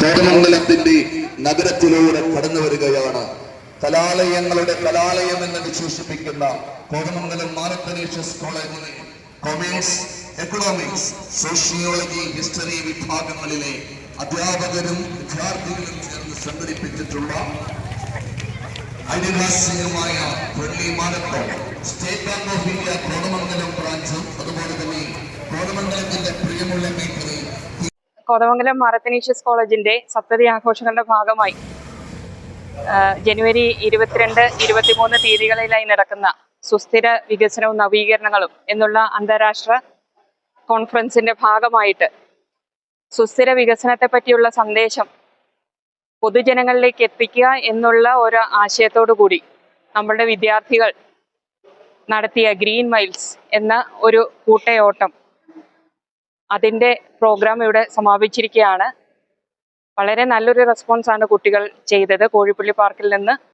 കോതമംഗലത്തിന്റെ നഗരത്തിലൂടെ കടന്നു വരികയാണ്. കലാലയങ്ങളുടെ കലാലയം എന്ന് വിശേഷിപ്പിക്കുന്ന കോതമംഗലം മാരത്തനേഷ്യസ് കോളേജിലെ കൊമേഴ്സ്, എക്കണോമിക്സ്, സോഷ്യോളജി, ഹിസ്റ്ററി വിഭാഗങ്ങളിലെ അധ്യാപകരും വിദ്യാർത്ഥികളും ചേർന്ന് സംഘടിപ്പിച്ചിട്ടുള്ള ഐതിഹാസികമായ friendly marathon State Bank of India Kothamangalam ബ്രാഞ്ചും അതുപോലെ തന്നെ കോതമംഗലത്തിന്റെ പ്രിയമുള്ള മേഖലയിൽ കോതമംഗലം മാരത്തനേഷ്യസ് കോളേജിന്റെ സപ്തതി ആഘോഷങ്ങളുടെ ഭാഗമായി ജനുവരി 22, 23 തീയതികളിലായി നടക്കുന്ന സുസ്ഥിര വികസനവും നവീകരണങ്ങളും എന്നുള്ള അന്താരാഷ്ട്ര കോൺഫറൻസിന്റെ ഭാഗമായിട്ട് സുസ്ഥിര വികസനത്തെ പറ്റിയുള്ള സന്ദേശം പൊതുജനങ്ങളിലേക്ക് എത്തിക്കുക എന്നുള്ള ഒരു ആശയത്തോടു കൂടി നമ്മളുടെ വിദ്യാർത്ഥികൾ നടത്തിയ ഗ്രീൻ മൈൽസ് എന്ന ഒരു കൂട്ടയോട്ടം, അതിൻ്റെ പ്രോഗ്രാം ഇവിടെ സമാപിച്ചിരിക്കുകയാണ്. വളരെ നല്ലൊരു റെസ്പോൺസാണ് കുട്ടികൾ ചെയ്തത്. കോഴിപ്പള്ളി പാർക്കിൽ നിന്ന്